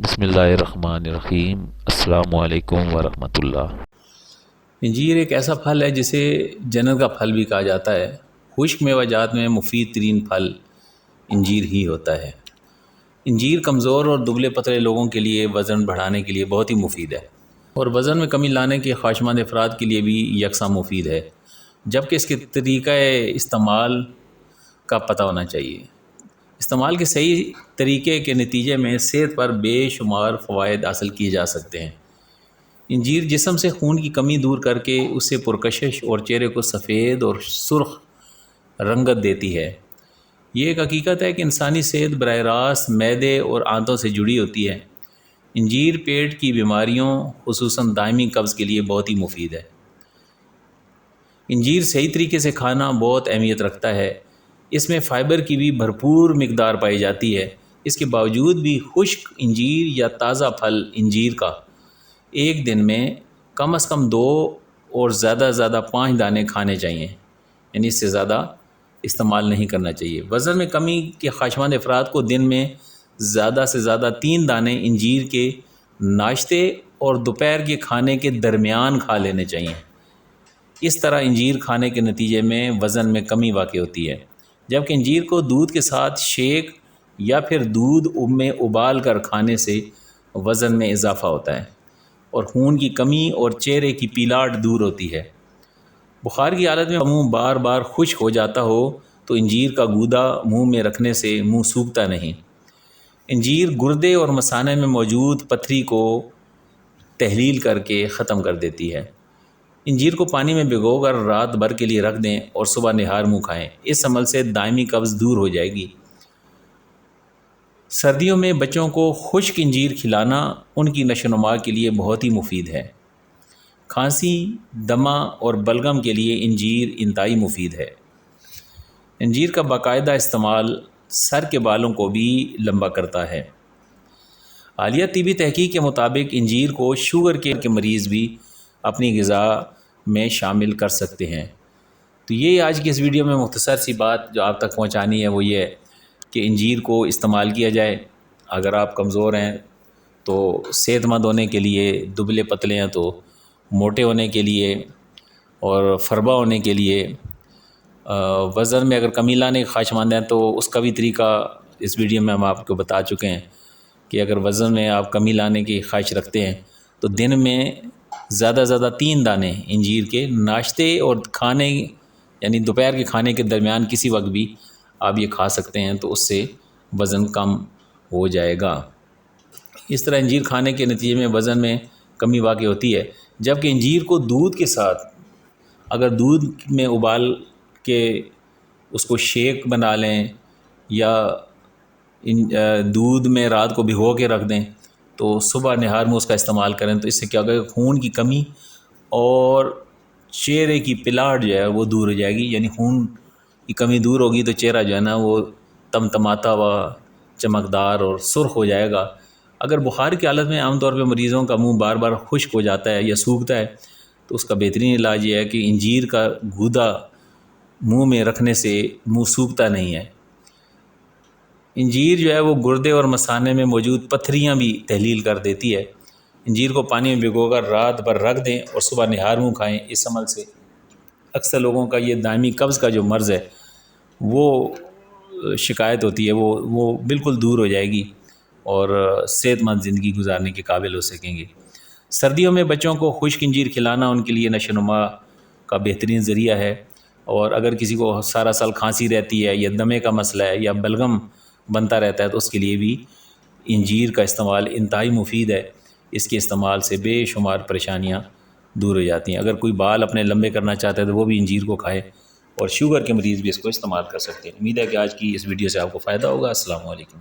بسم اللہ الرحمن الرحیم۔ السلام علیکم ورحمۃ اللہ۔ انجیر ایک ایسا پھل ہے جسے جنت کا پھل بھی کہا جاتا ہے۔ خشک میوہ جات میں مفید ترین پھل انجیر ہی ہوتا ہے۔ انجیر کمزور اور دبلے پتلے لوگوں کے لیے وزن بڑھانے کے لیے بہت ہی مفید ہے، اور وزن میں کمی لانے کے خواہشمند افراد کے لیے بھی یکساں مفید ہے، جبکہ اس کے طریقہ استعمال کا پتہ ہونا چاہیے۔ استعمال کے صحیح طریقے کے نتیجے میں صحت پر بے شمار فوائد حاصل کیے جا سکتے ہیں۔ انجیر جسم سے خون کی کمی دور کر کے اس سے پرکشش اور چہرے کو سفید اور سرخ رنگت دیتی ہے۔ یہ ایک حقیقت ہے کہ انسانی صحت براہ راست معدے اور آنتوں سے جڑی ہوتی ہے۔ انجیر پیٹ کی بیماریوں خصوصاً دائمی قبض کے لیے بہت ہی مفید ہے۔ انجیر صحیح طریقے سے کھانا بہت اہمیت رکھتا ہے۔ اس میں فائبر کی بھی بھرپور مقدار پائی جاتی ہے۔ اس کے باوجود بھی خشک انجیر یا تازہ پھل انجیر کا ایک دن میں کم از کم 2 اور زیادہ سے زیادہ 5 دانے کھانے چاہیے، یعنی اس سے زیادہ استعمال نہیں کرنا چاہیے۔ وزن میں کمی کے خواہشمند افراد کو دن میں زیادہ سے زیادہ 3 دانے انجیر کے ناشتے اور دوپہر کے کھانے کے درمیان کھا لینے چاہیے۔ اس طرح انجیر کھانے کے نتیجے میں وزن میں کمی واقع ہوتی ہے، جبکہ انجیر کو دودھ کے ساتھ شیک یا پھر دودھ میں ابال کر کھانے سے وزن میں اضافہ ہوتا ہے اور خون کی کمی اور چہرے کی پیلاٹ دور ہوتی ہے۔ بخار کی حالت میں منہ بار بار خشک ہو جاتا ہو تو انجیر کا گودا منہ میں رکھنے سے منہ سوکھتا نہیں۔ انجیر گردے اور مثانے میں موجود پتھری کو تحلیل کر کے ختم کر دیتی ہے۔ انجیر کو پانی میں بھگو کر رات بھر کے لیے رکھ دیں اور صبح نہار منہ کھائیں۔ اس عمل سے دائمی قبض دور ہو جائے گی۔ سردیوں میں بچوں کو خشک انجیر کھلانا ان کی نشو و نما کے لیے بہت ہی مفید ہے۔ کھانسی، دمہ اور بلغم کے لیے انجیر انتہائی مفید ہے۔ انجیر کا باقاعدہ استعمال سر کے بالوں کو بھی لمبا کرتا ہے۔ حالیہ طبی تحقیق کے مطابق انجیر کو شوگر کے مریض بھی اپنی غذا میں شامل کر سکتے ہیں۔ تو یہ آج کی اس ویڈیو میں مختصر سی بات جو آپ تک پہنچانی ہے وہ یہ ہے کہ انجیر کو استعمال کیا جائے۔ اگر آپ کمزور ہیں تو صحت مند ہونے کے لیے، دبلے پتلے ہیں تو موٹے ہونے کے لیے، اور فربا ہونے کے لیے، وزن میں اگر کمی لانے کے خواہشمند ہیں تو اس کا بھی طریقہ اس ویڈیو میں ہم آپ کو بتا چکے ہیں کہ اگر وزن میں آپ کمی لانے کی خواہش رکھتے ہیں تو دن میں زیادہ سے زیادہ 3 دانے انجیر کے ناشتے اور کھانے یعنی دوپہر کے کھانے کے درمیان کسی وقت بھی آپ یہ کھا سکتے ہیں، تو اس سے وزن کم ہو جائے گا۔ اس طرح انجیر کھانے کے نتیجے میں وزن میں کمی واقع ہوتی ہے، جبکہ انجیر کو دودھ کے ساتھ اگر دودھ میں ابال کے اس کو شیک بنا لیں یا دودھ میں رات کو بھگو کے رکھ دیں تو صبح نہار میں اس کا استعمال کریں تو اس سے کیا ہوگا کہ خون کی کمی اور چہرے کی پلاٹ جو ہے وہ دور ہو جائے گی۔ یعنی خون کی کمی دور ہوگی تو چہرہ جو ہے نا وہ تمتماتا ہوا، چمکدار اور سرخ ہو جائے گا۔ اگر بخار کی حالت میں عام طور پہ مریضوں کا منہ بار بار خشک ہو جاتا ہے یا سوکھتا ہے تو اس کا بہترین علاج یہ ہے کہ انجیر کا گودا منہ میں رکھنے سے منہ سوکھتا نہیں ہے۔ انجیر جو ہے وہ گردے اور مثانے میں موجود پتھریاں بھی تحلیل کر دیتی ہے۔ انجیر کو پانی میں بھگو کر رات بھر رکھ دیں اور صبح نہار منہ کھائیں۔ اس عمل سے اکثر لوگوں کا یہ دائمی قبض کا جو مرض ہے وہ شکایت ہوتی ہے وہ بالکل دور ہو جائے گی اور صحت مند زندگی گزارنے کے قابل ہو سکیں گے۔ سردیوں میں بچوں کو خشک انجیر کھلانا ان کے لیے نشو و نما کا بہترین ذریعہ ہے، اور اگر کسی کو سارا سال کھانسی رہتی ہے یا دمے کا مسئلہ ہے یا بلغم بنتا رہتا ہے تو اس کے لیے بھی انجیر کا استعمال انتہائی مفید ہے۔ اس کے استعمال سے بے شمار پریشانیاں دور ہو جاتی ہیں۔ اگر کوئی بال اپنے لمبے کرنا چاہتا ہے تو وہ بھی انجیر کو کھائے، اور شوگر کے مریض بھی اس کو استعمال کر سکتے ہیں۔ امید ہے کہ آج کی اس ویڈیو سے آپ کو فائدہ ہوگا۔ السلام علیکم۔